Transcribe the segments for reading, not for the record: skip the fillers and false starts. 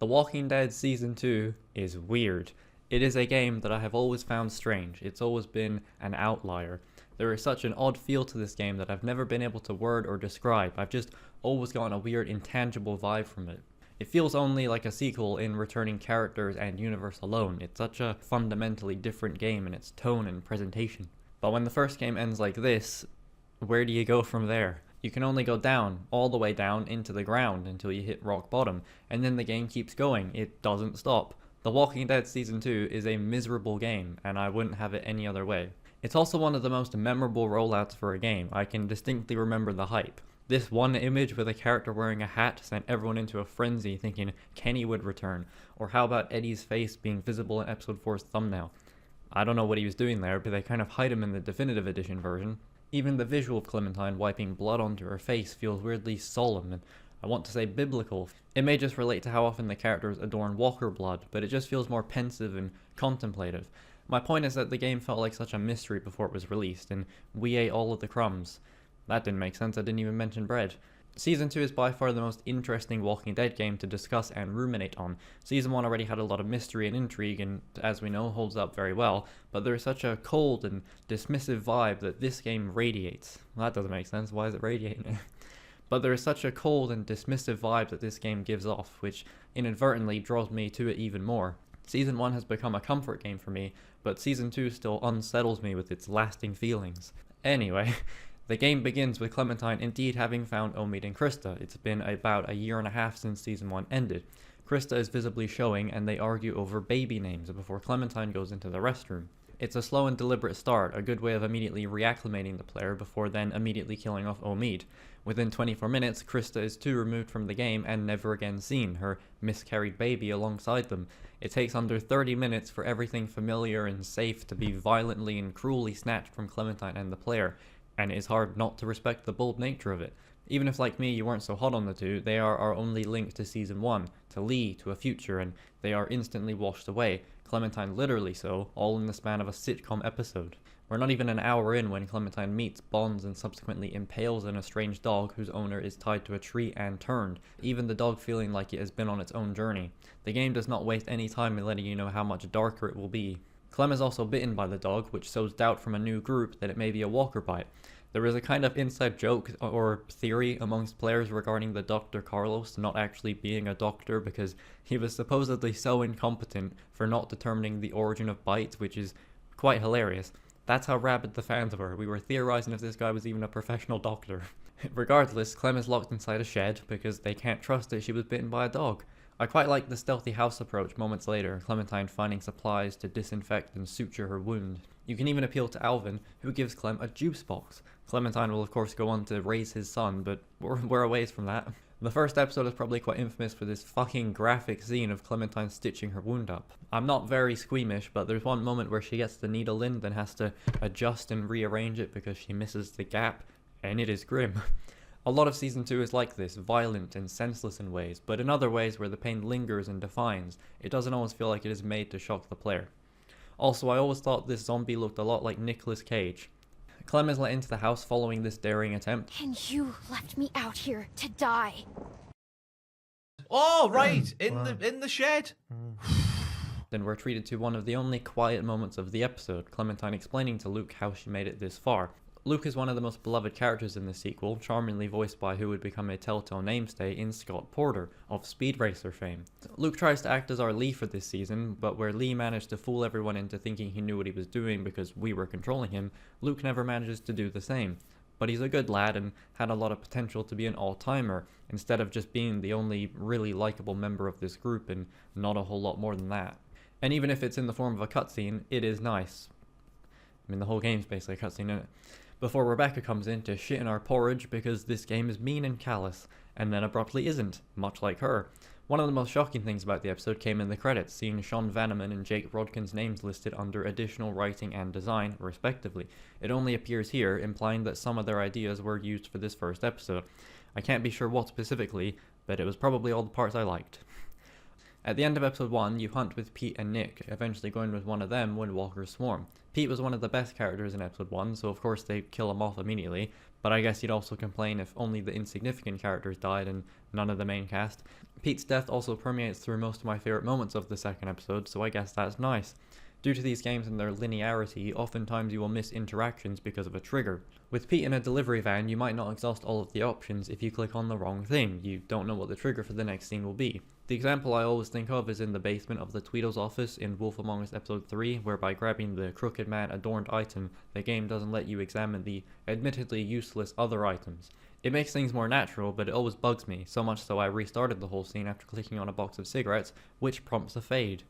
The Walking Dead Season 2 is weird. It is a game that I have always found strange. It's always been an outlier. There is such an odd feel to this game that I've never been able to word or describe. I've just always gotten a weird intangible vibe from it. It feels only like a sequel in returning characters and universe alone. It's such a fundamentally different game in its tone and presentation. But when the first game ends like this, where do you go from there? You can only go down, all the way down into the ground until you hit rock bottom, and then the game keeps going. It doesn't stop. The Walking Dead Season 2 is a miserable game, and I wouldn't have it any other way. It's also one of the most memorable rollouts for a game. I can distinctly remember the hype. This one image with a character wearing a hat sent everyone into a frenzy thinking Kenny would return, or how about Eddie's face being visible in Episode 4's thumbnail? I don't know what he was doing there, but they kind of hide him in the definitive edition version. Even the visual of Clementine wiping blood onto her face feels weirdly solemn and, I want to say, biblical. It may just relate to how often the characters adorn Walker blood, but it just feels more pensive and contemplative. My point is that the game felt like such a mystery before it was released, and we ate all of the crumbs. That didn't make sense, I didn't even mention bread. Season 2 is by far the most interesting Walking Dead game to discuss and ruminate on. Season 1 already had a lot of mystery and intrigue and, as we know, holds up very well, but there is such a cold and dismissive vibe that this game radiates. Well, that doesn't make sense, why is it radiating? But there is such a cold and dismissive vibe that this game gives off, which inadvertently draws me to it even more. Season 1 has become a comfort game for me, but Season 2 still unsettles me with its lasting feelings. Anyway, the game begins with Clementine indeed having found Omid and Krista. It's been about a year and a half since Season 1 ended. Krista is visibly showing and they argue over baby names before Clementine goes into the restroom. It's a slow and deliberate start, a good way of immediately reacclimating the player before then immediately killing off Omid. Within 24 minutes, Krista is too removed from the game and never again seen, her miscarried baby alongside them. It takes under 30 minutes for everything familiar and safe to be violently and cruelly snatched from Clementine and the player, and it is hard not to respect the bold nature of it. Even if, like me, you weren't so hot on the two, they are our only link to Season 1, to Lee, to a future, and they are instantly washed away. Clementine literally so, all in the span of a sitcom episode. We're not even an hour in when Clementine meets, bonds, and subsequently impales an estranged dog whose owner is tied to a tree and turned, even the dog feeling like it has been on its own journey. The game does not waste any time in letting you know how much darker it will be. Clem is also bitten by the dog, which sows doubt from a new group that it may be a walker bite. There is a kind of inside joke or theory amongst players regarding the Dr. Carlos not actually being a doctor because he was supposedly so incompetent for not determining the origin of bites, which is quite hilarious. That's how rabid the fans were. We were theorizing if this guy was even a professional doctor. Regardless, Clem is locked inside a shed because they can't trust that she was bitten by a dog. I quite like the stealthy house approach moments later, Clementine finding supplies to disinfect and suture her wound. You can even appeal to Alvin, who gives Clem a juice box. Clementine will of course go on to raise his son, but we're a ways from that. The first episode is probably quite infamous for this fucking graphic scene of Clementine stitching her wound up. I'm not very squeamish, but there's one moment where she gets the needle in, then has to adjust and rearrange it because she misses the gap, and it is grim. A lot of Season 2 is like this, violent and senseless in ways, but in other ways where the pain lingers and defines, it doesn't always feel like it is made to shock the player. Also, I always thought this zombie looked a lot like Nicolas Cage. Clem is let into the house following this daring attempt. And you left me out here to die. Oh, right, in the shed. Then we're treated to one of the only quiet moments of the episode, Clementine explaining to Luke how she made it this far. Luke is one of the most beloved characters in the sequel, charmingly voiced by who would become a telltale namestay in Scott Porter, of Speed Racer fame. Luke tries to act as our Lee for this season, but where Lee managed to fool everyone into thinking he knew what he was doing because we were controlling him, Luke never manages to do the same. But he's a good lad and had a lot of potential to be an all-timer, instead of just being the only really likable member of this group and not a whole lot more than that. And even if it's in the form of a cutscene, it is nice. I mean, the whole game's basically a cutscene, isn't it? Before Rebecca comes in to shit in our porridge because this game is mean and callous, and then abruptly isn't, much like her. One of the most shocking things about the episode came in the credits, seeing Sean Vanneman and Jake Rodkin's names listed under additional writing and design, respectively. It only appears here, implying that some of their ideas were used for this first episode. I can't be sure what specifically, but it was probably all the parts I liked. At the end of episode 1, you hunt with Pete and Nick, eventually going with one of them when walkers swarm. Pete was one of the best characters in episode 1, so of course they kill him off immediately, but I guess you'd also complain if only the insignificant characters died and none of the main cast. Pete's death also permeates through most of my favourite moments of the second episode, so I guess that's nice. Due to these games and their linearity, oftentimes you will miss interactions because of a trigger. With Pete in a delivery van, you might not exhaust all of the options if you click on the wrong thing. You don't know what the trigger for the next scene will be. The example I always think of is in the basement of the Tweedle's office in Wolf Among Us episode 3, where by grabbing the Crooked Man adorned item, the game doesn't let you examine the admittedly useless other items. It makes things more natural, but it always bugs me, so much so I restarted the whole scene after clicking on a box of cigarettes, which prompts a fade.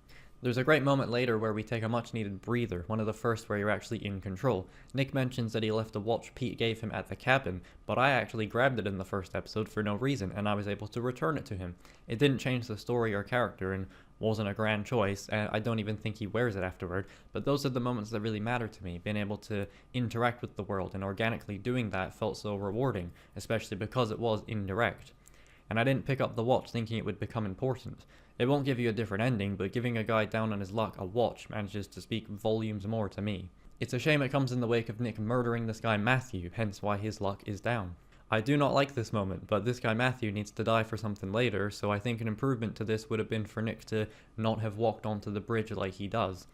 There's a great moment later where we take a much needed breather, one of the first where you're actually in control. Nick mentions that he left a watch Pete gave him at the cabin, but I actually grabbed it in the first episode for no reason, and I was able to return it to him. It didn't change the story or character, and wasn't a grand choice, and I don't even think he wears it afterward, but those are the moments that really matter to me. Being able to interact with the world and organically doing that felt so rewarding, especially because it was indirect. And I didn't pick up the watch thinking it would become important. It won't give you a different ending, but giving a guy down on his luck a watch manages to speak volumes more to me. It's a shame it comes in the wake of Nick murdering this guy Matthew, hence why his luck is down. I do not like this moment, but this guy Matthew needs to die for something later, so I think an improvement to this would have been for Nick to not have walked onto the bridge like he does.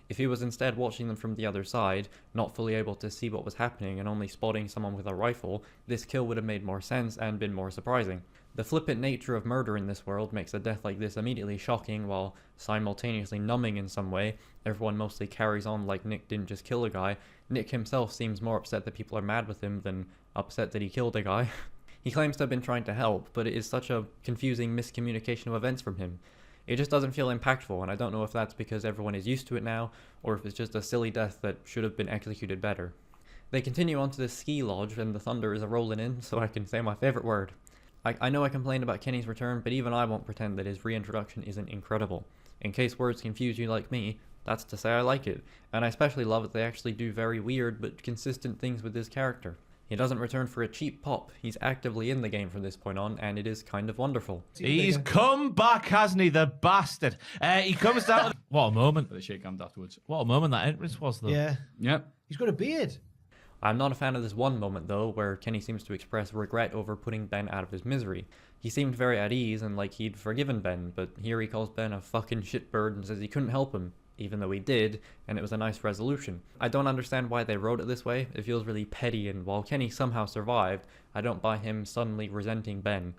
If he was instead watching them from the other side, not fully able to see what was happening and only spotting someone with a rifle, this kill would have made more sense and been more surprising. The flippant nature of murder in this world makes a death like this immediately shocking while simultaneously numbing in some way. Everyone mostly carries on like Nick didn't just kill a guy. Nick himself seems more upset that people are mad with him than upset that he killed a guy. He claims to have been trying to help, but it is such a confusing miscommunication of events from him. It just doesn't feel impactful, and I don't know if that's because everyone is used to it now, or if it's just a silly death that should have been executed better. They continue on to the ski lodge, and the thunder is rolling in, so I can say my favourite word. I know I complained about Kenny's return, but even I won't pretend that his reintroduction isn't incredible. In case words confuse you like me, that's to say I like it, and I especially love that they actually do very weird but consistent things with his character. He doesn't return for a cheap pop, he's actively in the game from this point on, and it is kind of wonderful. He's come back, hasn't he, the bastard? He comes down. What a moment. They shake hands afterwards. What a moment that entrance was, though. Yeah. Yep. He's got a beard. I'm not a fan of this one moment though, where Kenny seems to express regret over putting Ben out of his misery. He seemed very at ease and like he'd forgiven Ben, but here he calls Ben a fucking shitbird and says he couldn't help him, even though he did, and it was a nice resolution. I don't understand why they wrote it this way. It feels really petty, and while Kenny somehow survived, I don't buy him suddenly resenting Ben.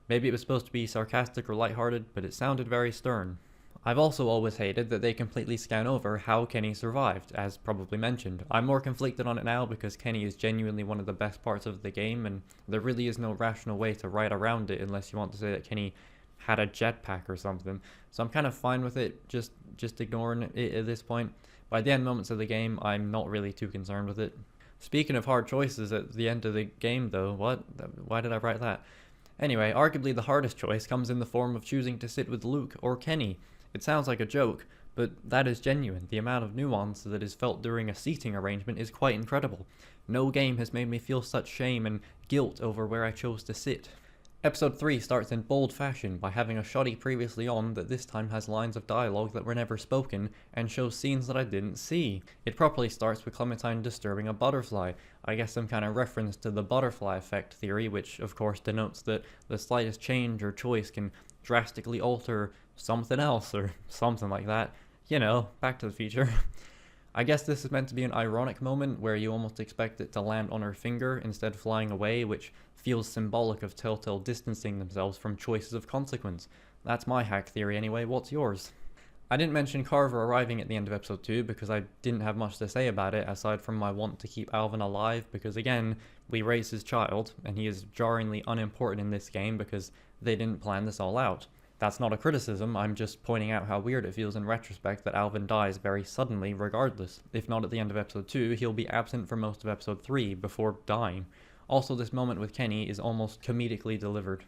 Maybe it was supposed to be sarcastic or lighthearted, but it sounded very stern. I've also always hated that they completely scan over how Kenny survived, as probably mentioned. I'm more conflicted on it now because Kenny is genuinely one of the best parts of the game, and there really is no rational way to write around it unless you want to say that Kenny had a jetpack or something. So I'm kind of fine with it, just ignoring it at this point. By the end moments of the game, I'm not really too concerned with it. Speaking of hard choices at the end of the game though, what? Why did I write that? Anyway, arguably the hardest choice comes in the form of choosing to sit with Luke or Kenny. It sounds like a joke, but that is genuine. The amount of nuance that is felt during a seating arrangement is quite incredible. No game has made me feel such shame and guilt over where I chose to sit. Episode 3 starts in bold fashion by having a shoddy previously on that this time has lines of dialogue that were never spoken and shows scenes that I didn't see. It properly starts with Clementine disturbing a butterfly, I guess some kind of reference to the butterfly effect theory, which of course denotes that the slightest change or choice can drastically alter something else or something like that. You know, Back to the Future. I guess this is meant to be an ironic moment where you almost expect it to land on her finger instead flying away, which feels symbolic of Telltale distancing themselves from choices of consequence. That's my hack theory anyway, what's yours? I didn't mention Carver arriving at the end of episode 2 because I didn't have much to say about it aside from my want to keep Alvin alive because again, we raised his child and he is jarringly unimportant in this game because they didn't plan this all out. That's not a criticism, I'm just pointing out how weird it feels in retrospect that Alvin dies very suddenly regardless. If not at the end of episode 2, he'll be absent for most of episode 3 before dying. Also, this moment with Kenny is almost comedically delivered.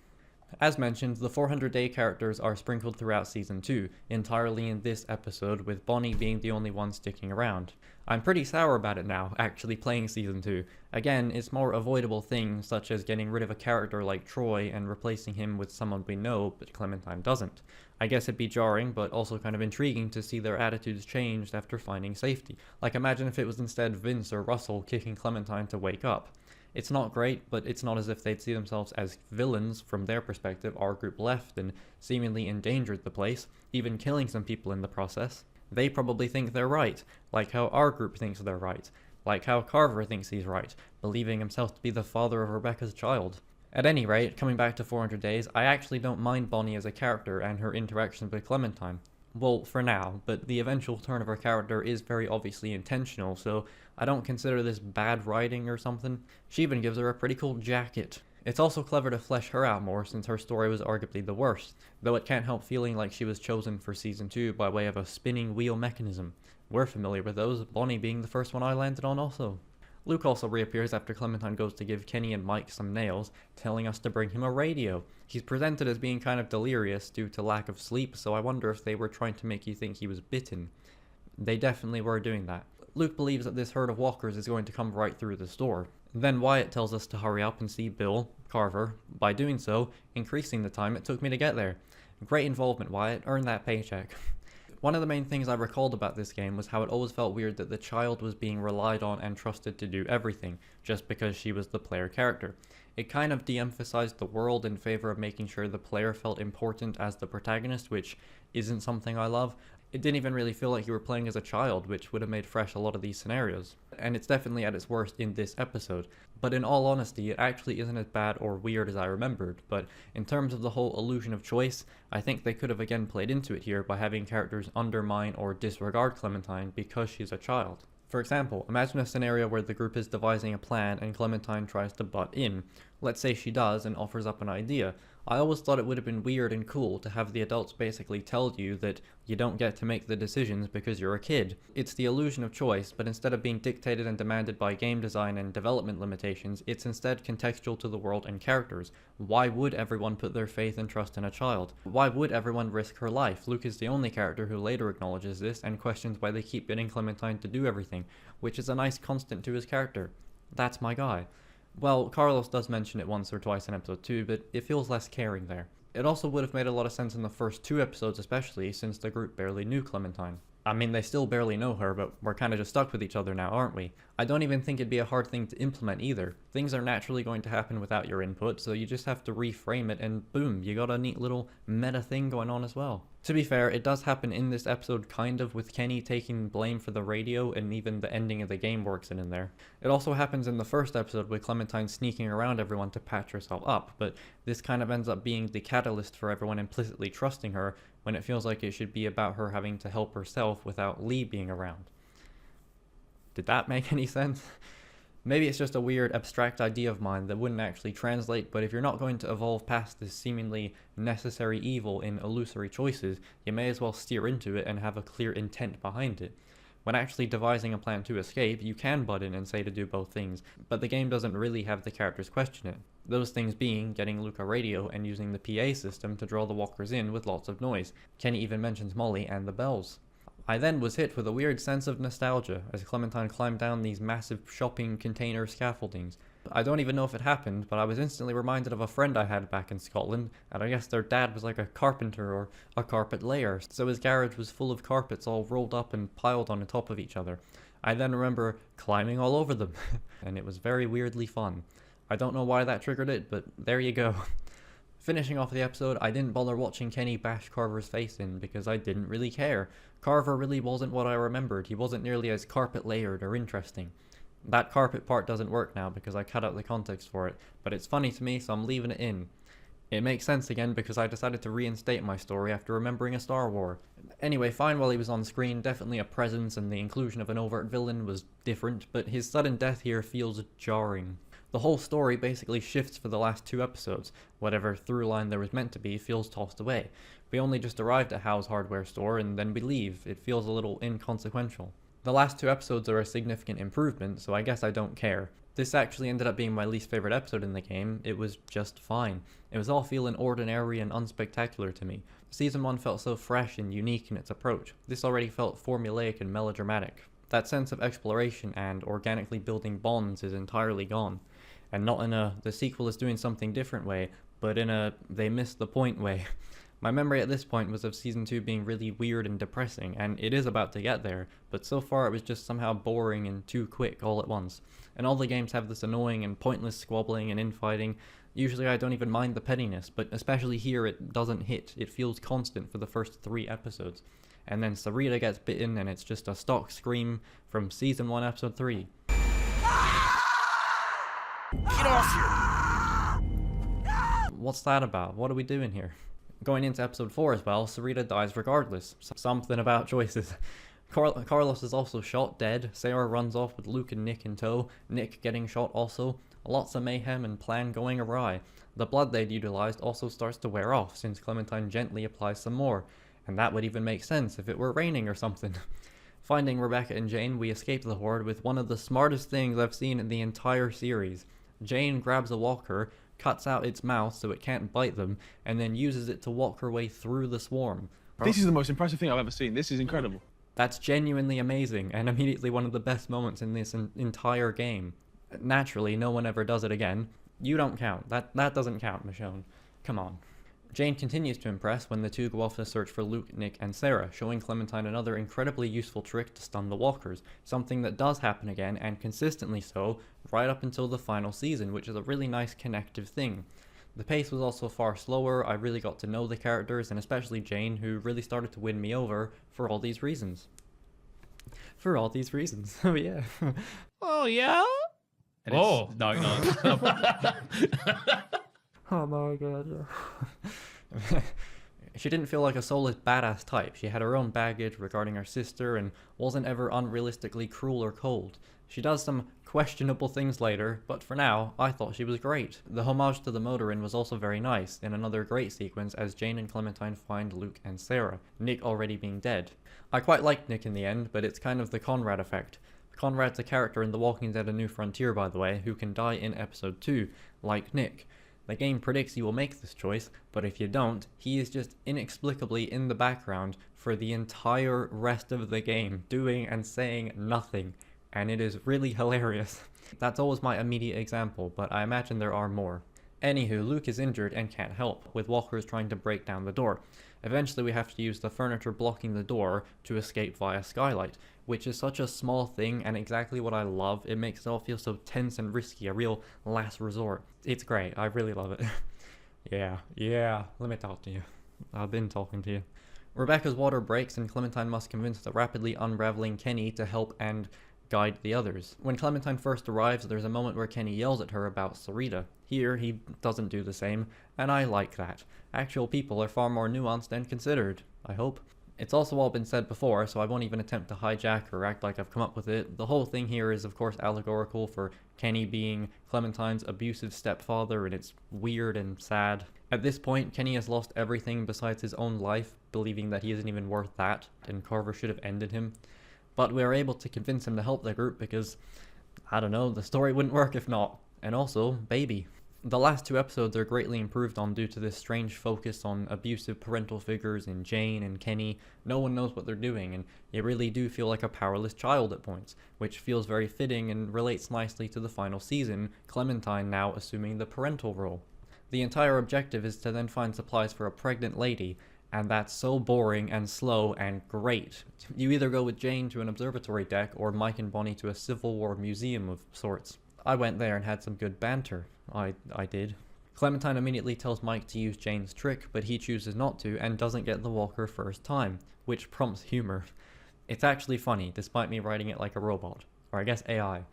As mentioned, the 400-day characters are sprinkled throughout Season 2, entirely in this episode, with Bonnie being the only one sticking around. I'm pretty sour about it now, actually playing Season 2. Again, it's more avoidable things, such as getting rid of a character like Troy and replacing him with someone we know, but Clementine doesn't. I guess it'd be jarring, but also kind of intriguing to see their attitudes changed after finding safety. Like imagine if it was instead Vince or Russell kicking Clementine to wake up. It's not great, but it's not as if they'd see themselves as villains. From their perspective, our group left and seemingly endangered the place, even killing some people in the process. They probably think they're right, like how our group thinks they're right, like how Carver thinks he's right, believing himself to be the father of Rebecca's child. At any rate, coming back to 400 Days, I actually don't mind Bonnie as a character and her interactions with Clementine. Well, for now, but the eventual turn of her character is very obviously intentional, so I don't consider this bad writing or something. She even gives her a pretty cool jacket. It's also clever to flesh her out more since her story was arguably the worst, though it can't help feeling like she was chosen for Season 2 by way of a spinning wheel mechanism. We're familiar with those, Bonnie being the first one I landed on also. Luke also reappears after Clementine goes to give Kenny and Mike some nails, telling us to bring him a radio. He's presented as being kind of delirious due to lack of sleep, so I wonder if they were trying to make you think he was bitten. They definitely were doing that. Luke believes that this herd of walkers is going to come right through the store. Then Wyatt tells us to hurry up and see Bill, Carver, by doing so, increasing the time it took me to get there. Great involvement, Wyatt. Earn that paycheck. One of the main things I recalled about this game was how it always felt weird that the child was being relied on and trusted to do everything, just because she was the player character. It kind of de-emphasized the world in favor of making sure the player felt important as the protagonist, which isn't something I love. It didn't even really feel like you were playing as a child, which would have made fresh a lot of these scenarios. And it's definitely at its worst in this episode. But in all honesty, it actually isn't as bad or weird as I remembered. But in terms of the whole illusion of choice, I think they could have again played into it here by having characters undermine or disregard Clementine because she's a child. For example, imagine a scenario where the group is devising a plan and Clementine tries to butt in. Let's say she does and offers up an idea. I always thought it would have been weird and cool to have the adults basically tell you that you don't get to make the decisions because you're a kid. It's the illusion of choice, but instead of being dictated and demanded by game design and development limitations, it's instead contextual to the world and characters. Why would everyone put their faith and trust in a child? Why would everyone risk her life? Luke is the only character who later acknowledges this and questions why they keep getting Clementine to do everything, which is a nice constant to his character. That's my guy. Well, Carlos does mention it once or twice in episode 2, but it feels less caring there. It also would have made a lot of sense in the first 2 episodes especially, since the group barely knew Clementine. I mean, they still barely know her, but we're kind of just stuck with each other now, aren't we? I don't even think it'd be a hard thing to implement either. Things are naturally going to happen without your input, so you just have to reframe it and boom, you got a neat little meta thing going on as well. To be fair, it does happen in this episode kind of, with Kenny taking blame for the radio, and even the ending of the game works in there. It also happens in the first episode with Clementine sneaking around everyone to patch herself up, but this kind of ends up being the catalyst for everyone implicitly trusting her, when it feels like it should be about her having to help herself without Lee being around. Did that make any sense? Maybe it's just a weird abstract idea of mine that wouldn't actually translate, but if you're not going to evolve past this seemingly necessary evil in illusory choices, you may as well steer into it and have a clear intent behind it. When actually devising a plan to escape, you can butt in and say to do both things, but the game doesn't really have the characters question it. Those things being getting Luke a radio and using the PA system to draw the walkers in with lots of noise. Kenny even mentions Molly and the bells. I then was hit with a weird sense of nostalgia as Clementine climbed down these massive shopping container scaffoldings. I don't even know if it happened, but I was instantly reminded of a friend I had back in Scotland, and I guess their dad was like a carpenter or a carpet layer, so his garage was full of carpets all rolled up and piled on top of each other. I then remember climbing all over them, and it was very weirdly fun. I don't know why that triggered it, but there you go. Finishing off the episode, I didn't bother watching Kenny bash Carver's face in because I didn't really care. Carver really wasn't what I remembered. He wasn't nearly as carpet layered or interesting. That carpet part doesn't work now because I cut out the context for it, but it's funny to me, so I'm leaving it in. It makes sense again because I decided to reinstate my story after remembering a Star War. Anyway, fine while he was on screen, definitely a presence, and the inclusion of an overt villain was different, but his sudden death here feels jarring. The whole story basically shifts for the last 2 episodes. Whatever through line there was meant to be feels tossed away. We only just arrived at Hal's hardware store and then we leave. It feels a little inconsequential. The last 2 episodes are a significant improvement, so I guess I don't care. This actually ended up being my least favorite episode in the game. It was just fine. It was all feeling ordinary and unspectacular to me. Season 1 felt so fresh and unique in its approach. This already felt formulaic and melodramatic. That sense of exploration and organically building bonds is entirely gone. And not in a the sequel is doing something different way, but in a they missed the point way. My memory at this point was of season 2 being really weird and depressing, and it is about to get there, but so far it was just somehow boring and too quick all at once. And all the games have this annoying and pointless squabbling and infighting. Usually I don't even mind the pettiness, but especially here it doesn't hit. It feels constant for the first 3 episodes. And then Sarita gets bitten and it's just a stock scream from season 1 episode 3. Get off here! What's that about? What are we doing here? Going into episode 4 as well, Sarita dies regardless. Something about choices. Carlos is also shot dead. Sarah runs off with Luke and Nick in tow. Nick getting shot also. Lots of mayhem and plan going awry. The blood they'd utilized also starts to wear off since Clementine gently applies some more. And that would even make sense if it were raining or something. Finding Rebecca and Jane, we escape the horde with one of the smartest things I've seen in the entire series. Jane grabs a walker, cuts out its mouth so it can't bite them, and then uses it to walk her way through the swarm. This is the most impressive thing I've ever seen. This is incredible. That's genuinely amazing, and immediately one of the best moments in this entire game. Naturally, no one ever does it again. You don't count. That doesn't count, Michonne. Come on. Jane continues to impress when the two go off to search for Luke, Nick, and Sarah, showing Clementine another incredibly useful trick to stun the walkers, something that does happen again, and consistently so, right up until the final season, which is a really nice connective thing. The pace was also far slower. I really got to know the characters, and especially Jane, who really started to win me over for all these reasons. For all these reasons. Oh yeah. Oh, yeah? And Oh. no. Oh my god, yeah. She didn't feel like a soulless badass type. She had her own baggage regarding her sister and wasn't ever unrealistically cruel or cold. She does some questionable things later, but for now, I thought she was great. The homage to the motor inn was also very nice, in another great sequence as Jane and Clementine find Luke and Sarah, Nick already being dead. I quite liked Nick in the end, but it's kind of the Conrad effect. Conrad's a character in The Walking Dead: A New Frontier, by the way, who can die in episode 2, like Nick. The game predicts you will make this choice, but if you don't, he is just inexplicably in the background for the entire rest of the game, doing and saying nothing, and it is really hilarious. That's always my immediate example, but I imagine there are more. Anywho, Luke is injured and can't help, with walkers trying to break down the door. Eventually we have to use the furniture blocking the door to escape via skylight, which is such a small thing and exactly what I love. It makes it all feel so tense and risky, a real last resort. It's great, I really love it. Yeah, let me talk to you. I've been talking to you. Rebecca's water breaks and Clementine must convince the rapidly unraveling Kenny to help and guide the others. When Clementine first arrives, there's a moment where Kenny yells at her about Sarita. Here, he doesn't do the same, and I like that. Actual people are far more nuanced and considered, I hope. It's also all been said before, so I won't even attempt to hijack or act like I've come up with it. The whole thing here is of course allegorical for Kenny being Clementine's abusive stepfather, and it's weird and sad. At this point, Kenny has lost everything besides his own life, believing that he isn't even worth that, and Carver should have ended him. But we are able to convince him to help the group because, I don't know, the story wouldn't work if not. And also, baby. The last 2 episodes are greatly improved on due to this strange focus on abusive parental figures in Jane and Kenny. No one knows what they're doing, and you really do feel like a powerless child at points, which feels very fitting and relates nicely to the final season, Clementine now assuming the parental role. The entire objective is to then find supplies for a pregnant lady, and that's so boring and slow and great. You either go with Jane to an observatory deck or Mike and Bonnie to a Civil War museum of sorts. I went there and had some good banter. I did. Clementine immediately tells Mike to use Jane's trick, but he chooses not to and doesn't get the walker first time, which prompts humor. It's actually funny, despite me writing it like a robot. Or I guess AI.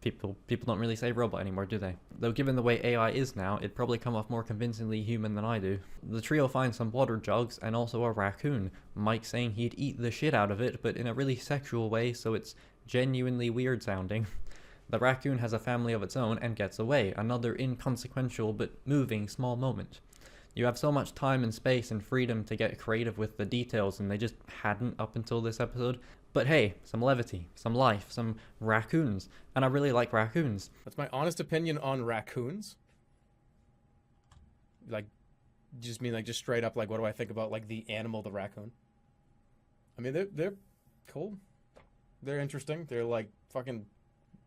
People don't really say robot anymore, do they? Though given the way AI is now, it'd probably come off more convincingly human than I do. The trio finds some water jugs and also a raccoon, Mike saying he'd eat the shit out of it, but in a really sexual way, so it's genuinely weird sounding. The raccoon has a family of its own and gets away, another inconsequential but moving small moment. You have so much time and space and freedom to get creative with the details, and they just hadn't up until this episode. But hey, some levity, some life, some raccoons, and I really like raccoons. That's my honest opinion on raccoons. Like, just mean like just straight up like what do I think about like the animal, the raccoon? I mean they're cool. They're interesting. They're like fucking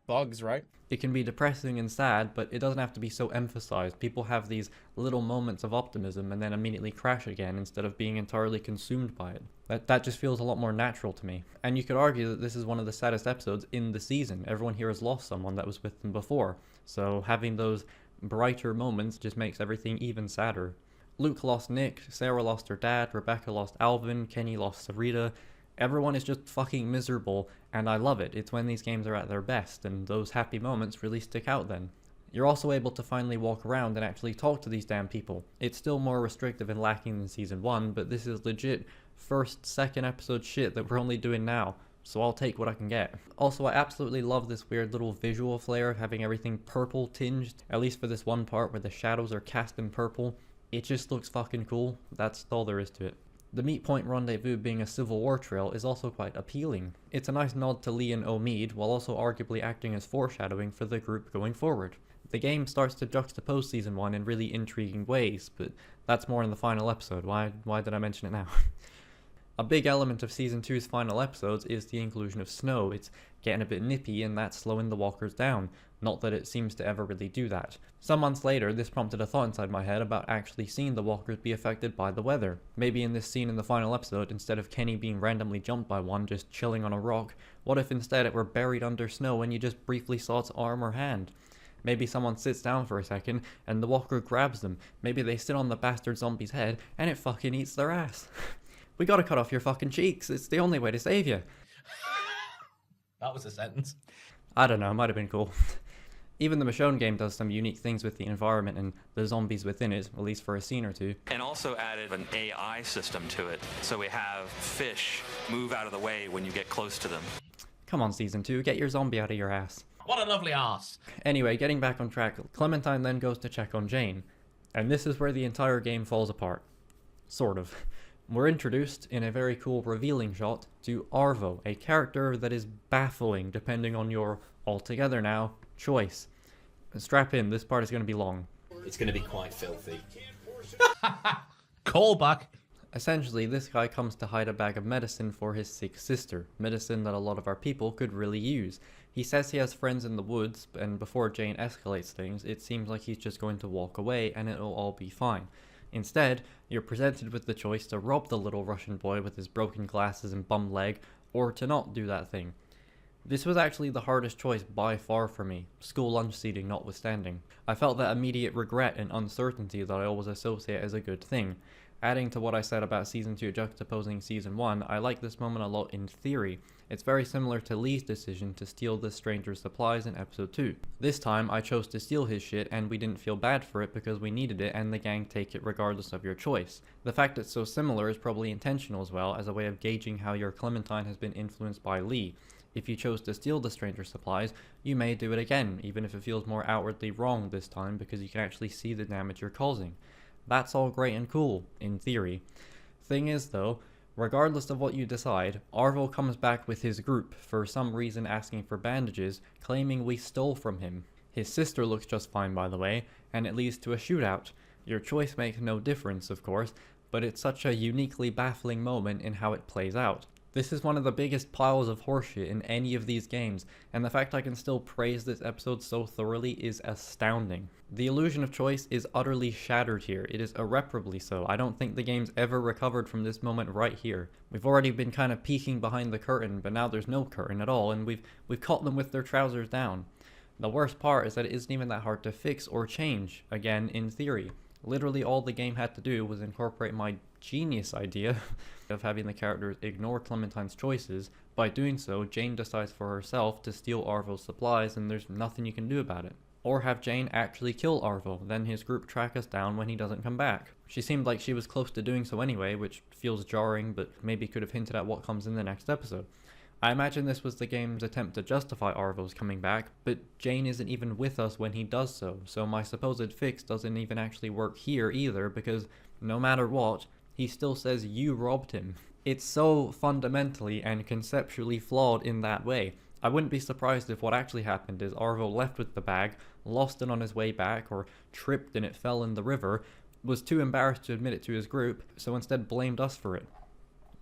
bugs, right? It can be depressing and sad, but it doesn't have to be so emphasized. People have these little moments of optimism and then immediately crash again instead of being entirely consumed by it. That just feels a lot more natural to me. And you could argue that this is one of the saddest episodes in the season. Everyone here has lost someone that was with them before, so having those brighter moments just makes everything even sadder. Luke lost Nick, Sarah lost her dad, Rebecca lost Alvin, Kenny lost Sarita. Everyone is just fucking miserable, and I love it. It's when these games are at their best, and those happy moments really stick out then. You're also able to finally walk around and actually talk to these damn people. It's still more restrictive and lacking than Season 1, but this is legit first, second episode shit that we're only doing now, so I'll take what I can get. Also, I absolutely love this weird little visual flair of having everything purple tinged, at least for this one part where the shadows are cast in purple. It just looks fucking cool. That's all there is to it. The Meat Point Rendezvous being a Civil War trail is also quite appealing. It's a nice nod to Lee and Omid, while also arguably acting as foreshadowing for the group going forward. The game starts to juxtapose Season 1 in really intriguing ways, but that's more in the final episode. Why did I mention it now? A big element of Season 2's final episodes is the inclusion of snow. It's getting a bit nippy and that's slowing the walkers down. Not that it seems to ever really do that. Some months later, this prompted a thought inside my head about actually seeing the walkers be affected by the weather. Maybe in this scene in the final episode, instead of Kenny being randomly jumped by one just chilling on a rock, what if instead it were buried under snow and you just briefly saw its arm or hand? Maybe someone sits down for a second and the walker grabs them. Maybe they sit on the bastard zombie's head and it fucking eats their ass. We gotta cut off your fucking cheeks. It's the only way to save you. That was a sentence. I don't know, might have been cool. Even the Michonne game does some unique things with the environment and the zombies within it, at least for a scene or two. And also added an AI system to it, so we have fish move out of the way when you get close to them. Come on, Season 2, get your zombie out of your ass. What a lovely arse. Anyway, getting back on track, Clementine then goes to check on Jane. And this is where the entire game falls apart. Sort of. We're introduced in a very cool revealing shot to Arvo, a character that is baffling depending on your altogether now choice. Strap in, this part is going to be long. It's going to be quite filthy. Callback. Essentially, this guy comes to hide a bag of medicine for his sick sister, medicine that a lot of our people could really use. He says he has friends in the woods, and before Jane escalates things, it seems like he's just going to walk away and it'll all be fine. Instead, you're presented with the choice to rob the little Russian boy with his broken glasses and bum leg, or to not do that thing. This was actually the hardest choice by far for me, school lunch seating notwithstanding. I felt that immediate regret and uncertainty that I always associate as a good thing. Adding to what I said about Season 2 juxtaposing Season 1, I like this moment a lot in theory. It's very similar to Lee's decision to steal the stranger's supplies in Episode 2. This time, I chose to steal his shit and we didn't feel bad for it because we needed it and the gang take it regardless of your choice. The fact it's so similar is probably intentional as well, as a way of gauging how your Clementine has been influenced by Lee. If you chose to steal the stranger's supplies, you may do it again, even if it feels more outwardly wrong this time because you can actually see the damage you're causing. That's all great and cool, in theory. Thing is though, regardless of what you decide, Arvo comes back with his group, for some reason asking for bandages, claiming we stole from him. His sister looks just fine by the way, and it leads to a shootout. Your choice makes no difference, of course, but it's such a uniquely baffling moment in how it plays out. This is one of the biggest piles of horseshit in any of these games, and the fact I can still praise this episode so thoroughly is astounding. The illusion of choice is utterly shattered here. It is irreparably so. I don't think the game's ever recovered from this moment right here. We've already been kind of peeking behind the curtain, but now there's no curtain at all, and we've caught them with their trousers down. The worst part is that it isn't even that hard to fix or change, again, in theory. Literally all the game had to do was incorporate my genius idea of having the characters ignore Clementine's choices. By doing so, Jane decides for herself to steal Arvo's supplies and there's nothing you can do about it. Or have Jane actually kill Arvo, then his group track us down when he doesn't come back. She seemed like she was close to doing so anyway, which feels jarring, but maybe could have hinted at what comes in the next episode. I imagine this was the game's attempt to justify Arvo's coming back, but Jane isn't even with us when he does so my supposed fix doesn't even actually work here either, because no matter what, he still says you robbed him. It's so fundamentally and conceptually flawed in that way. I wouldn't be surprised if what actually happened is Arvo left with the bag, lost it on his way back, or tripped and it fell in the river, was too embarrassed to admit it to his group, so instead blamed us for it.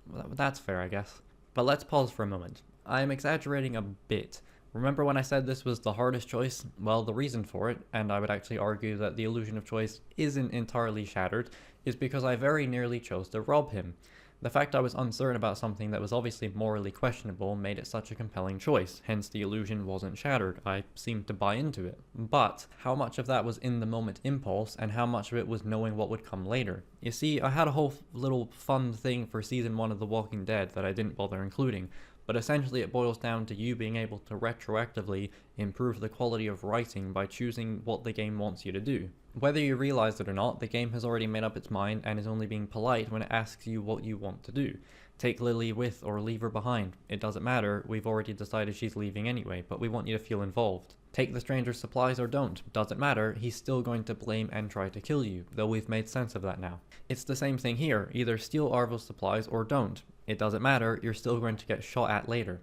That's fair, I guess. But let's pause for a moment. I am exaggerating a bit. Remember when I said this was the hardest choice? Well, the reason for it, and I would actually argue that the illusion of choice isn't entirely shattered, is because I very nearly chose to rob him. The fact I was uncertain about something that was obviously morally questionable made it such a compelling choice, hence the illusion wasn't shattered. I seemed to buy into it. But how much of that was in the moment impulse, and how much of it was knowing what would come later? You see, I had a whole little fun thing for Season 1 of The Walking Dead that I didn't bother including, but essentially it boils down to you being able to retroactively improve the quality of writing by choosing what the game wants you to do. Whether you realize it or not, the game has already made up its mind and is only being polite when it asks you what you want to do. Take Lily with or leave her behind. It doesn't matter, we've already decided she's leaving anyway, but we want you to feel involved. Take the stranger's supplies or don't. Doesn't matter, he's still going to blame and try to kill you, though we've made sense of that now. It's the same thing here, either steal Arvo's supplies or don't. It doesn't matter, you're still going to get shot at later.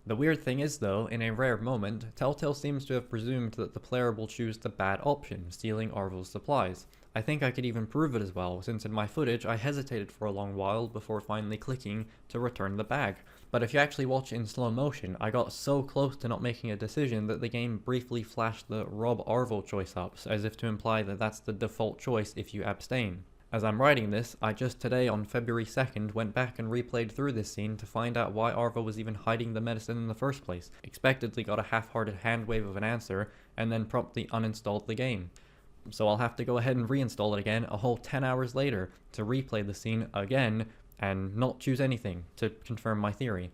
The weird thing is though, in a rare moment, Telltale seems to have presumed that the player will choose the bad option, stealing Arvo's supplies. I think I could even prove it as well, since in my footage I hesitated for a long while before finally clicking to return the bag. But if you actually watch it in slow motion, I got so close to not making a decision that the game briefly flashed the Rob Arvo choice up, as if to imply that that's the default choice if you abstain. As I'm writing this, I just today on February 2nd went back and replayed through this scene to find out why Arvo was even hiding the medicine in the first place, expectedly got a half-hearted hand wave of an answer, and then promptly uninstalled the game. So I'll have to go ahead and reinstall it again a whole 10 hours later to replay the scene again and not choose anything to confirm my theory.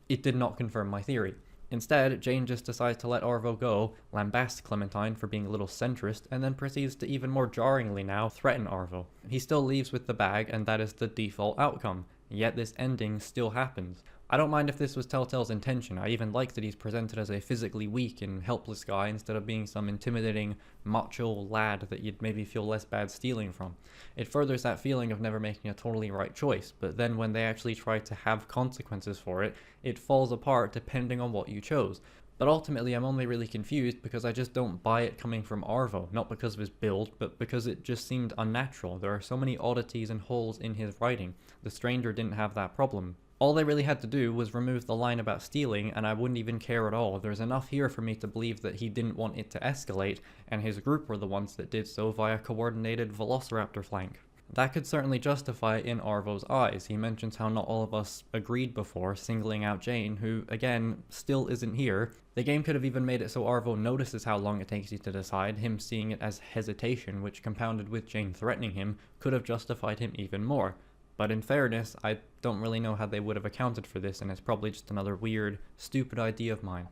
It did not confirm my theory. Instead, Jane just decides to let Arvo go, lambasts Clementine for being a little centrist, and then proceeds to even more jarringly now threaten Arvo. He still leaves with the bag, and that is the default outcome, yet this ending still happens. I don't mind if this was Telltale's intention. I even like that he's presented as a physically weak and helpless guy instead of being some intimidating, macho lad that you'd maybe feel less bad stealing from. It furthers that feeling of never making a totally right choice, but then when they actually try to have consequences for it, it falls apart depending on what you chose. But ultimately I'm only really confused because I just don't buy it coming from Arvo, not because of his build, but because it just seemed unnatural. There are so many oddities and holes in his writing. The stranger didn't have that problem. All they really had to do was remove the line about stealing and I wouldn't even care at all. There's enough here for me to believe that he didn't want it to escalate and his group were the ones that did so via coordinated velociraptor flank. That could certainly justify it in Arvo's eyes. He mentions how not all of us agreed before, singling out Jane, who, again, still isn't here. The game could have even made it so Arvo notices how long it takes you to decide. Him seeing it as hesitation, which compounded with Jane threatening him, could have justified him even more. But in fairness, I don't really know how they would have accounted for this, and it's probably just another weird, stupid idea of mine.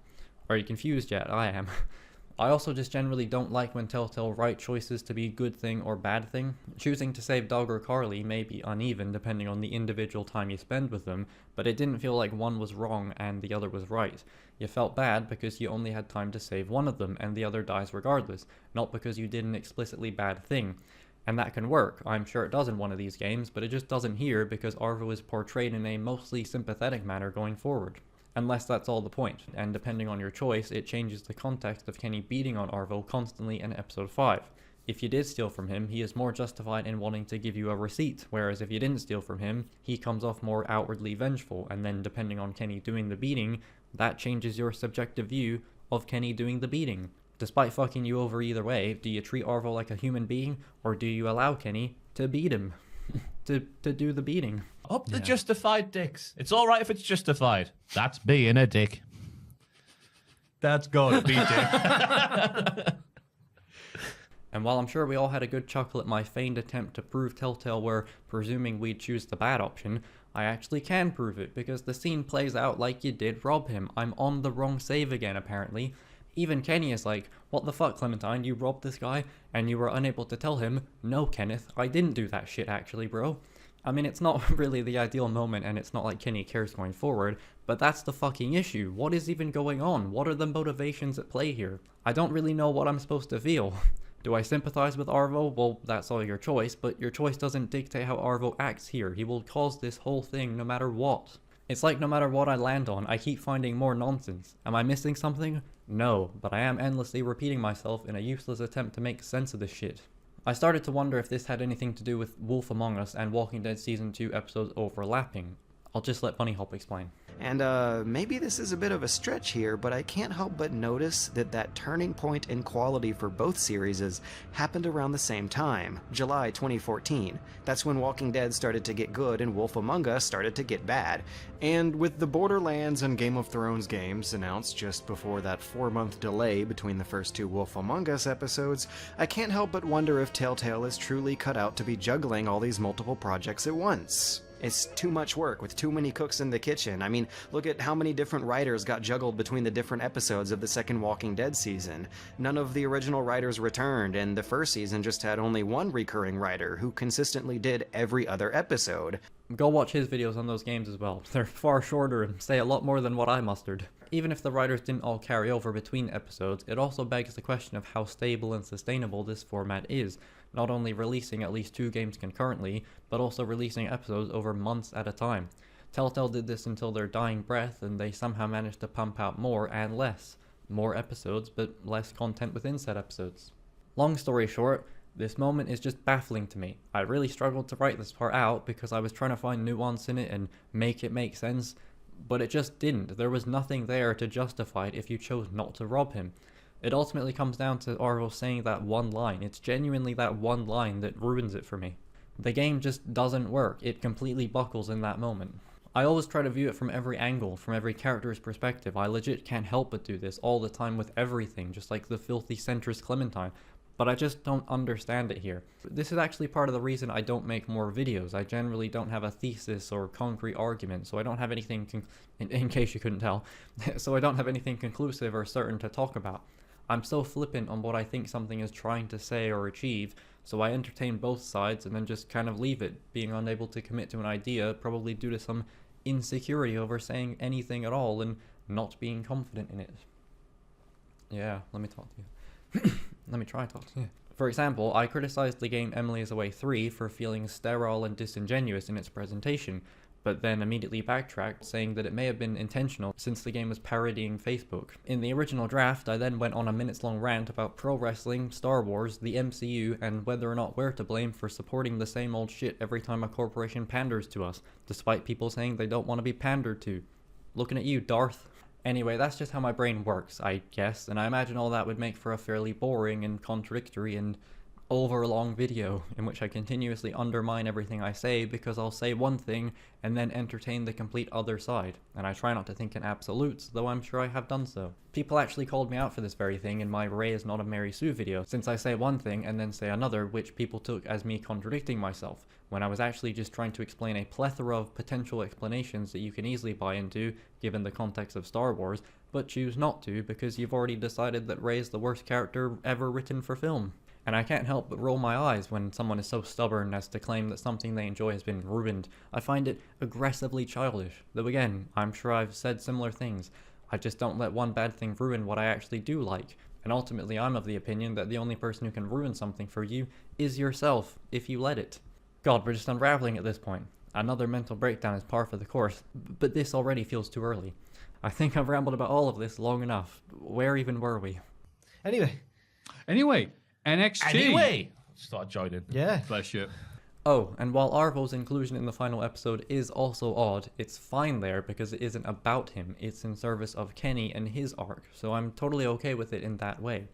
Are you confused yet? I am. I also just generally don't like when Telltale write choices to be good thing or bad thing. Choosing to save Doug or Carly may be uneven depending on the individual time you spend with them, but it didn't feel like one was wrong and the other was right. You felt bad because you only had time to save one of them and the other dies regardless, not because you did an explicitly bad thing. And that can work, I'm sure it does in one of these games, but it just doesn't here because Arvo is portrayed in a mostly sympathetic manner going forward. Unless that's all the point, and depending on your choice, it changes the context of Kenny beating on Arvo constantly in episode 5. If you did steal from him, he is more justified in wanting to give you a receipt, whereas if you didn't steal from him, he comes off more outwardly vengeful, and then depending on Kenny doing the beating, that changes your subjective view of Kenny doing the beating. Despite fucking you over either way, do you treat Arvo like a human being, or do you allow Kenny to beat him? to do the beating? Up the justified dicks. It's all right if it's justified. That's being a dick. That's gotta be dick. And while I'm sure we all had a good chuckle at my feigned attempt to prove Telltale were presuming we'd choose the bad option, I actually can prove it, because the scene plays out like you did rob him. I'm on the wrong save again, apparently. Even Kenny is like, what the fuck, Clementine, you robbed this guy? And you were unable to tell him, no, Kenneth, I didn't do that shit actually, bro. I mean, it's not really the ideal moment, and it's not like Kenny cares going forward, but that's the fucking issue. What is even going on? What are the motivations at play here? I don't really know what I'm supposed to feel. Do I sympathize with Arvo? Well, that's all your choice, but your choice doesn't dictate how Arvo acts here. He will cause this whole thing no matter what. It's like no matter what I land on, I keep finding more nonsense. Am I missing something? No, but I am endlessly repeating myself in a useless attempt to make sense of this shit. I started to wonder if this had anything to do with Wolf Among Us and Walking Dead Season 2 episodes overlapping. I'll just let Bunny Hop explain. And maybe this is a bit of a stretch here, but I can't help but notice that turning point in quality for both series happened around the same time, July 2014. That's when Walking Dead started to get good and Wolf Among Us started to get bad. And with the Borderlands and Game of Thrones games announced just before that 4-month delay between the first 2 Wolf Among Us episodes, I can't help but wonder if Telltale is truly cut out to be juggling all these multiple projects at once. It's too much work with too many cooks in the kitchen. I mean, look at how many different writers got juggled between the different episodes of the second Walking Dead season. None of the original writers returned, and the first season just had only one recurring writer who consistently did every other episode. Go watch his videos on those games as well. They're far shorter and say a lot more than what I mustered. Even if the writers didn't all carry over between episodes, it also begs the question of how stable and sustainable this format is, not only releasing at least 2 games concurrently, but also releasing episodes over months at a time. Telltale did this until their dying breath, and they somehow managed to pump out more and less. More episodes, but less content within said episodes. Long story short, this moment is just baffling to me. I really struggled to write this part out because I was trying to find nuance in it and make it make sense, but it just didn't. There was nothing there to justify it if you chose not to rob him. It ultimately comes down to Arvo saying that one line. It's genuinely that one line that ruins it for me. The game just doesn't work. It completely buckles in that moment. I always try to view it from every angle, from every character's perspective. I legit can't help but do this all the time with everything, just like the filthy centrist Clementine. But I just don't understand it here. This is actually part of the reason I don't make more videos. I generally don't have a thesis or concrete argument, so I don't have anything, in case you couldn't tell, so I don't have anything conclusive or certain to talk about. I'm so flippant on what I think something is trying to say or achieve, so I entertain both sides and then just kind of leave it, being unable to commit to an idea, probably due to some insecurity over saying anything at all and not being confident in it. Yeah, let me talk to you. Let me try to talk to you. For example, I criticized the game Emily is Away 3 for feeling sterile and disingenuous in its presentation, but then immediately backtracked, saying that it may have been intentional since the game was parodying Facebook. In the original draft, I then went on a minutes-long rant about pro wrestling, Star Wars, the MCU, and whether or not we're to blame for supporting the same old shit every time a corporation panders to us, despite people saying they don't want to be pandered to. Looking at you, Darth. Anyway, that's just how my brain works, I guess, and I imagine all that would make for a fairly boring and contradictory and overlong video in which I continuously undermine everything I say because I'll say one thing and then entertain the complete other side, and I try not to think in absolutes, though I'm sure I have done so. People actually called me out for this very thing in my Ray is not a Mary Sue video, since I say one thing and then say another, which people took as me contradicting myself, when I was actually just trying to explain a plethora of potential explanations that you can easily buy into, given the context of Star Wars, but choose not to because you've already decided that Rey is the worst character ever written for film. And I can't help but roll my eyes when someone is so stubborn as to claim that something they enjoy has been ruined. I find it aggressively childish, though again, I'm sure I've said similar things. I just don't let one bad thing ruin what I actually do like. And ultimately, I'm of the opinion that the only person who can ruin something for you is yourself, if you let it. God, we're just unraveling at this point. Another mental breakdown is par for the course, but this already feels too early. I think I've rambled about all of this long enough. Where even were we? Anyway, NXT. Anyway, start joining. yeah. Bless you. Oh, and while Arvo's inclusion in the final episode is also odd, it's fine there because it isn't about him, it's in service of Kenny and his arc, so I'm totally okay with it in that way.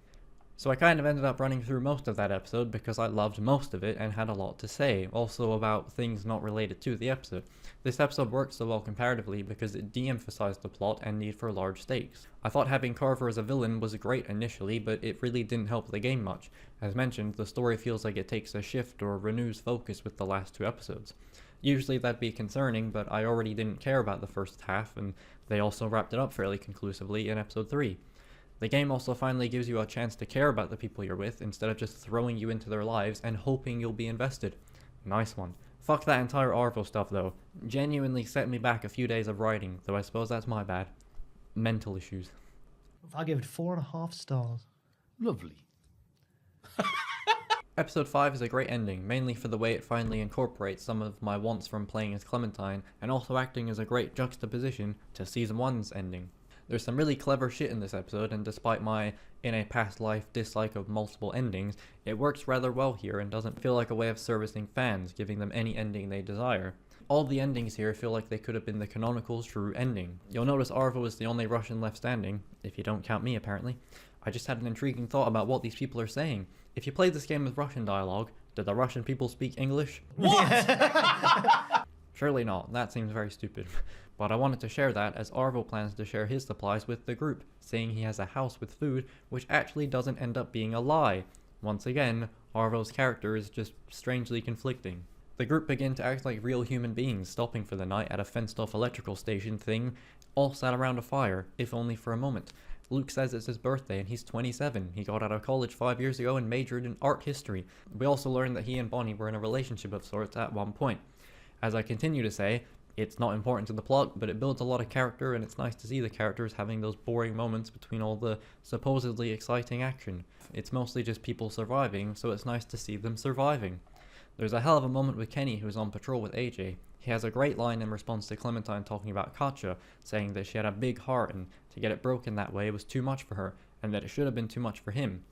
So I kind of ended up running through most of that episode because I loved most of it and had a lot to say, also about things not related to the episode. This episode worked so well comparatively because it de-emphasized the plot and need for large stakes. I thought having Carver as a villain was great initially, but it really didn't help the game much. As mentioned, the story feels like it takes a shift or renews focus with the last 2 episodes. Usually that'd be concerning, but I already didn't care about the first half, and they also wrapped it up fairly conclusively in episode 3. The game also finally gives you a chance to care about the people you're with instead of just throwing you into their lives and hoping you'll be invested. Nice one. Fuck that entire Arvo stuff though. Genuinely set me back a few days of writing, though I suppose that's my bad. Mental issues. I give it 4.5 stars. Lovely. Episode 5 is a great ending, mainly for the way it finally incorporates some of my wants from playing as Clementine, and also acting as a great juxtaposition to Season 1's ending. There's some really clever shit in this episode, and despite my in a past life dislike of multiple endings, it works rather well here and doesn't feel like a way of servicing fans, giving them any ending they desire. All the endings here feel like they could have been the canonical true ending. You'll notice Arvo is the only Russian left standing, if you don't count me apparently. I just had an intriguing thought about what these people are saying. If you played this game with Russian dialogue, did the Russian people speak English? What? Surely not, that seems very stupid. But I wanted to share that as Arvo plans to share his supplies with the group, saying he has a house with food, which actually doesn't end up being a lie. Once again, Arvo's character is just strangely conflicting. The group begin to act like real human beings, stopping for the night at a fenced-off electrical station thing, all sat around a fire, if only for a moment. Luke says it's his birthday and he's 27. He got out of college 5 years ago and majored in art history. We also learned that he and Bonnie were in a relationship of sorts at one point. As I continue to say, it's not important to the plot, but it builds a lot of character, and it's nice to see the characters having those boring moments between all the supposedly exciting action. It's mostly just people surviving, so it's nice to see them surviving. There's a hell of a moment with Kenny, who's on patrol with AJ. He has a great line in response to Clementine talking about Katja, saying that she had a big heart and to get it broken that way was too much for her, and that it should have been too much for him.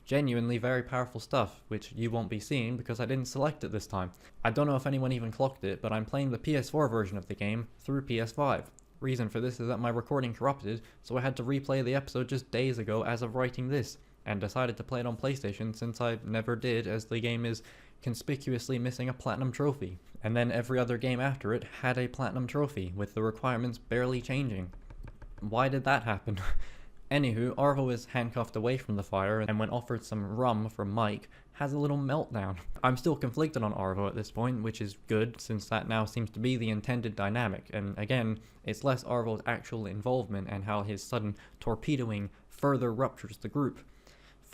Genuinely very powerful stuff, which you won't be seeing because I didn't select it this time. I don't know if anyone even clocked it, but I'm playing the PS4 version of the game through PS5. Reason for this is that my recording corrupted, so I had to replay the episode just days ago as of writing this, and decided to play it on PlayStation since I never did, as the game is conspicuously missing a platinum trophy. And then every other game after it had a platinum trophy, with the requirements barely changing. Why did that happen? Anywho, Arvo is handcuffed away from the fire, and when offered some rum from Mike, has a little meltdown. I'm still conflicted on Arvo at this point, which is good, since that now seems to be the intended dynamic, and again, it's less Arvo's actual involvement and how his sudden torpedoing further ruptures the group.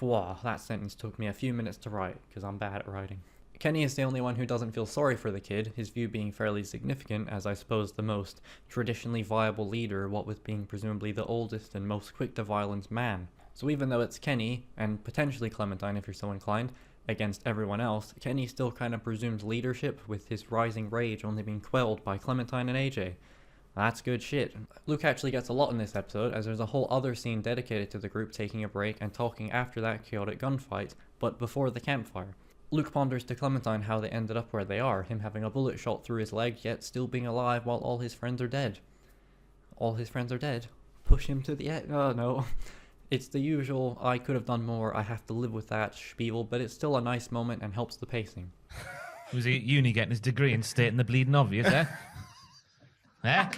Wow, that sentence took me a few minutes to write, because I'm bad at writing. Kenny is the only one who doesn't feel sorry for the kid, his view being fairly significant, as I suppose the most traditionally viable leader, what with being presumably the oldest and most quick to violence man. So even though it's Kenny, and potentially Clementine if you're so inclined, against everyone else, Kenny still kind of presumes leadership, with his rising rage only being quelled by Clementine and AJ. That's good shit. Luke actually gets a lot in this episode, as there's a whole other scene dedicated to the group taking a break and talking after that chaotic gunfight, but before the campfire. Luke ponders to Clementine how they ended up where they are, him having a bullet shot through his leg, yet still being alive while all his friends are dead. All his friends are dead? Push him to the end? Oh no. It's the usual, I could have done more, I have to live with that spiel, but it's still a nice moment and helps the pacing. Was he at uni getting his degree and stating the bleeding obvious, eh? Eh?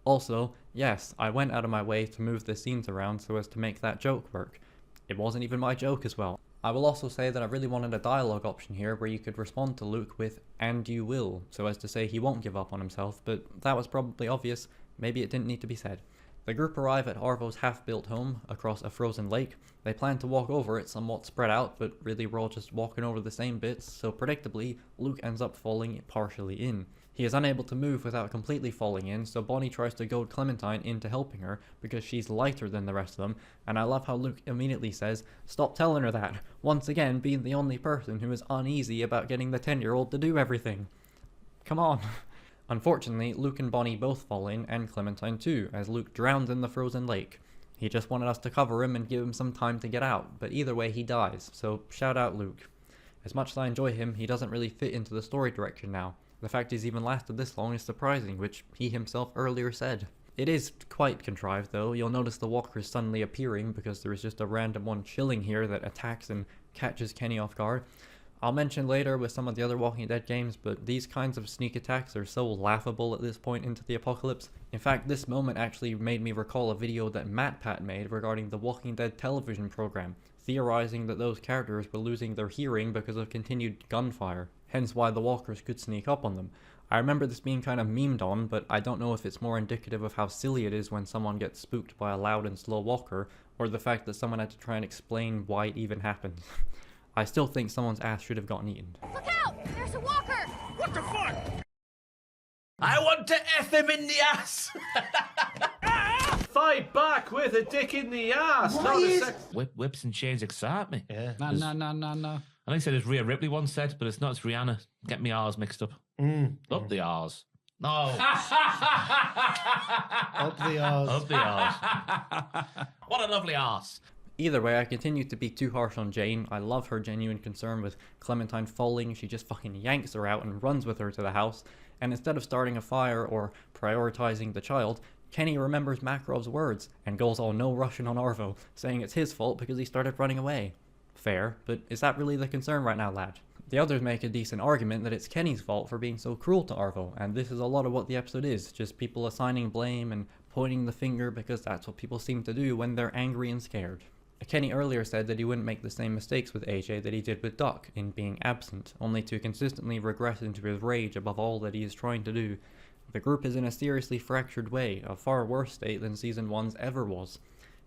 Also, yes, I went out of my way to move the scenes around so as to make that joke work. It wasn't even my joke as well. I will also say that I really wanted a dialogue option here where you could respond to Luke with, "and you will," so as to say he won't give up on himself, but that was probably obvious, maybe it didn't need to be said. The group arrive at Arvo's half-built home across a frozen lake. They plan to walk over it somewhat spread out, but really we're all just walking over the same bits, so predictably, Luke ends up falling partially in. He is unable to move without completely falling in, so Bonnie tries to goad Clementine into helping her because she's lighter than the rest of them, and I love how Luke immediately says, "Stop telling her that," once again being the only person who is uneasy about getting the 10-year-old to do everything. Come on. Unfortunately, Luke and Bonnie both fall in, and Clementine too, as Luke drowns in the frozen lake. He just wanted us to cover him and give him some time to get out, but either way he dies, so shout out Luke. As much as I enjoy him, he doesn't really fit into the story direction now. The fact he's even lasted this long is surprising, which he himself earlier said. It is quite contrived though. You'll notice the walkers suddenly appearing because there is just a random one chilling here that attacks and catches Kenny off guard. I'll mention later with some of the other Walking Dead games, but these kinds of sneak attacks are so laughable at this point into the apocalypse. In fact, this moment actually made me recall a video that MatPat made regarding the Walking Dead television program, theorizing that those characters were losing their hearing because of continued gunfire, hence why the walkers could sneak up on them. I remember this being kind of memed on, but I don't know if it's more indicative of how silly it is when someone gets spooked by a loud and slow walker, or the fact that someone had to try and explain why it even happens. I still think someone's ass should have gotten eaten. Look out! There's a walker! What the fuck? I want to F him in the ass! Fight back with a dick in the ass, not a sex. Whips and chains excite me. Yeah. No. I think it said as Rhea Ripley once said, but it's not, it's Rihanna. Get me R's mixed up. Up the R's. No. Up the arse. Up the R's. What a lovely arse. Either way, I continue to be too harsh on Jane. I love her genuine concern with Clementine falling. She just fucking yanks her out and runs with her to the house. and instead of starting a fire or prioritizing the child, Kenny remembers Makarov's words and goes all no Russian on Arvo, saying it's his fault because he started running away. Fair, but is that really the concern right now, lad? The others make a decent argument that it's Kenny's fault for being so cruel to Arvo, and this is a lot of what the episode is, just people assigning blame and pointing the finger because that's what people seem to do when they're angry and scared. Kenny earlier said that he wouldn't make the same mistakes with AJ that he did with Doc in being absent, only to consistently regress into his rage above all that he is trying to do. The group is in a seriously fractured way, a far worse state than Season 1's ever was.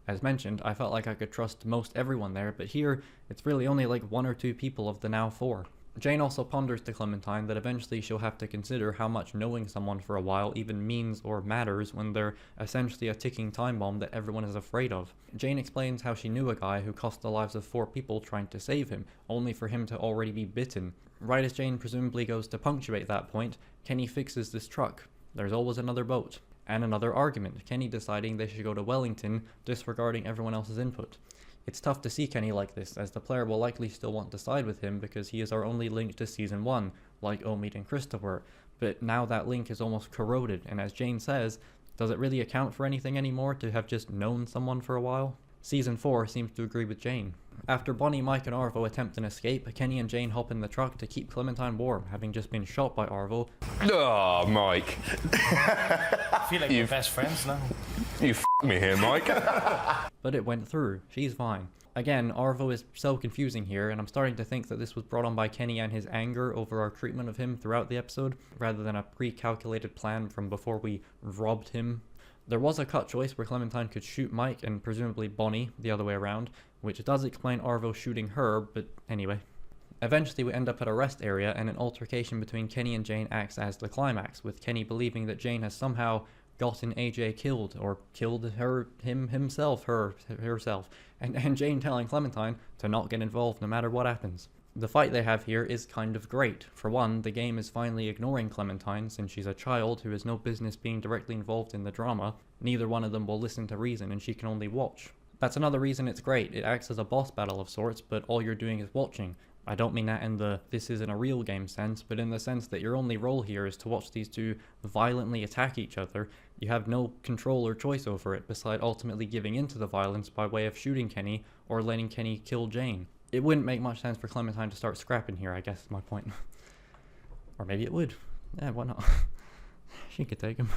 As mentioned, I felt like I could trust most everyone there, but here, it's really only like 1 or 2 people of the now 4. Jane also ponders to Clementine that eventually she'll have to consider how much knowing someone for a while even means or matters when they're essentially a ticking time bomb that everyone is afraid of. Jane explains how she knew a guy who cost the lives of 4 people trying to save him, only for him to already be bitten. Right as Jane presumably goes to punctuate that point, Kenny fixes this truck. There's always another boat. And another argument, Kenny deciding they should go to Wellington, disregarding everyone else's input. It's tough to see Kenny like this, as the player will likely still want to side with him because he is our only link to Season 1, like Omid and Krista were, but now that link is almost corroded, and as Jane says, does it really account for anything anymore to have just known someone for a while? Season 4 seems to agree with Jane. After Bonnie, Mike, and Arvo attempt an escape, Kenny and Jane hop in the truck to keep Clementine warm, having just been shot by Arvo. Oh, Mike. I feel like we're best friends now. You f***ed me here, Mike. But it went through. She's fine. Again, Arvo is so confusing here, and I'm starting to think that this was brought on by Kenny and his anger over our treatment of him throughout the episode, rather than a pre-calculated plan from before we robbed him. There was a cut choice where Clementine could shoot Mike and presumably Bonnie the other way around, which does explain Arvo shooting her, but anyway. Eventually we end up at a rest area and an altercation between Kenny and Jane acts as the climax, with Kenny believing that Jane has somehow gotten AJ killed, or killed herself, and Jane telling Clementine to not get involved no matter what happens. The fight they have here is kind of great. For one, the game is finally ignoring Clementine since she's a child who has no business being directly involved in the drama. Neither one of them will listen to reason and she can only watch. That's another reason it's great. It acts as a boss battle of sorts, but all you're doing is watching. I don't mean that in the this isn't a real game sense, but in the sense that your only role here is to watch these two violently attack each other. You have no control or choice over it, beside ultimately giving into the violence by way of shooting Kenny or letting Kenny kill Jane. It wouldn't make much sense for Clementine to start scrapping here, I guess is my point. Or maybe it would. Yeah, why not? She could take him.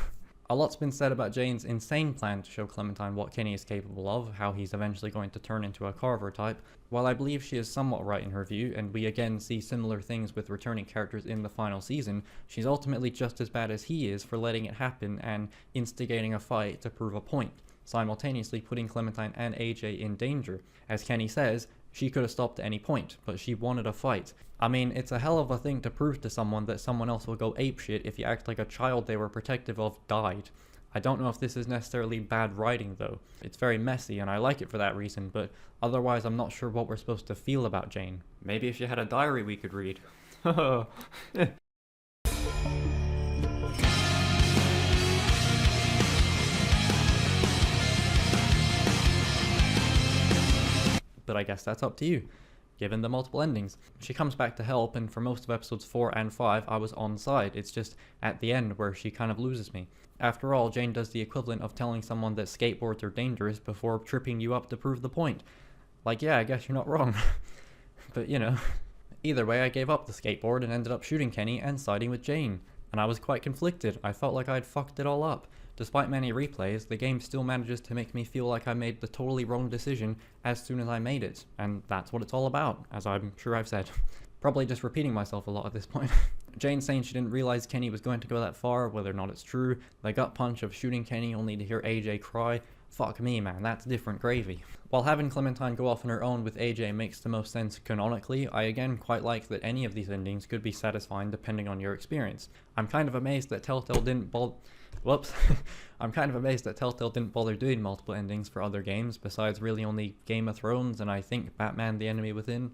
A lot's been said about Jane's insane plan to show Clementine what Kenny is capable of, how he's eventually going to turn into a Carver type. While I believe she is somewhat right in her view, and we again see similar things with returning characters in the final season, she's ultimately just as bad as he is for letting it happen and instigating a fight to prove a point, simultaneously putting Clementine and AJ in danger. As Kenny says, she could have stopped at any point, but she wanted a fight. I mean, it's a hell of a thing to prove to someone that someone else will go apeshit if you act like a child they were protective of died. I don't know if this is necessarily bad writing though. It's very messy and I like it for that reason, but otherwise I'm not sure what we're supposed to feel about Jane. Maybe if she had a diary we could read. But I guess that's up to you, given the multiple endings. She comes back to help, and for most of episodes 4 and 5 I was on side. It's just at the end where she kind of loses me. After all, Jane does the equivalent of telling someone that skateboards are dangerous before tripping you up to prove the point. Like, yeah, I guess you're not wrong. But you know. Either way, I gave up the skateboard and ended up shooting Kenny and siding with Jane. And I was quite conflicted. I felt like I'd fucked it all up. Despite many replays, the game still manages to make me feel like I made the totally wrong decision as soon as I made it, and that's what it's all about, as I'm sure I've said. Probably just repeating myself a lot at this point. Jane saying she didn't realize Kenny was going to go that far, whether or not it's true, the gut punch of shooting Kenny only to hear AJ cry, fuck me man, that's different gravy. While having Clementine go off on her own with AJ makes the most sense canonically, I again quite like that any of these endings could be satisfying depending on your experience. I'm kind of amazed that Telltale didn't I'm kind of amazed that Telltale didn't bother doing multiple endings for other games, besides really only Game of Thrones and I think Batman: The Enemy Within.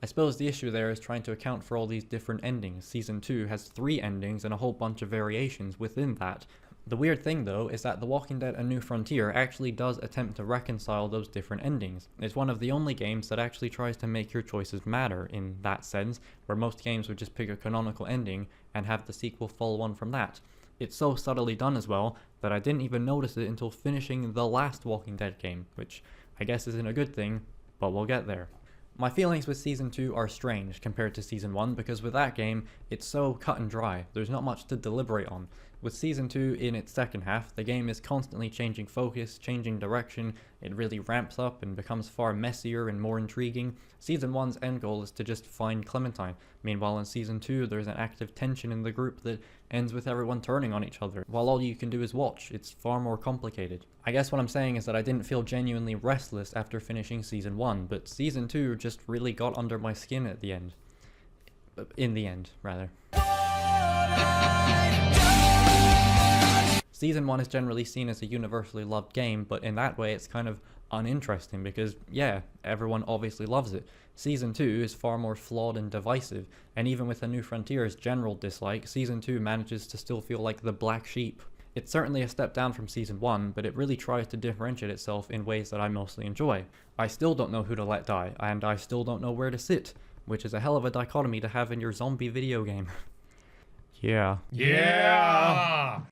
I suppose the issue there is trying to account for all these different endings. Season 2 has 3 endings and a whole bunch of variations within that. The weird thing though is that The Walking Dead: A New Frontier actually does attempt to reconcile those different endings. It's one of the only games that actually tries to make your choices matter in that sense, where most games would just pick a canonical ending and have the sequel follow on from that. It's so subtly done as well that I didn't even notice it until finishing the last Walking Dead game, which I guess isn't a good thing, but we'll get there. My feelings with Season 2 are strange compared to Season 1 because with that game, it's so cut and dry, there's not much to deliberate on. With Season 2 in its second half, the game is constantly changing focus, changing direction, it really ramps up and becomes far messier and more intriguing. Season 1's end goal is to just find Clementine. Meanwhile in Season 2 there's an active tension in the group that ends with everyone turning on each other, while all you can do is watch. It's far more complicated. I guess what I'm saying is that I didn't feel genuinely restless after finishing Season 1, but Season 2 just really got under my skin at the end. In the end, rather. Season 1 is generally seen as a universally loved game, but in that way it's kind of uninteresting because, yeah, everyone obviously loves it. Season 2 is far more flawed and divisive, and even with A New Frontier's general dislike, Season 2 manages to still feel like the black sheep. It's certainly a step down from Season 1, but it really tries to differentiate itself in ways that I mostly enjoy. I still don't know who to let die, and I still don't know where to sit, which is a hell of a dichotomy to have in your zombie video game. Yeah. Yeah!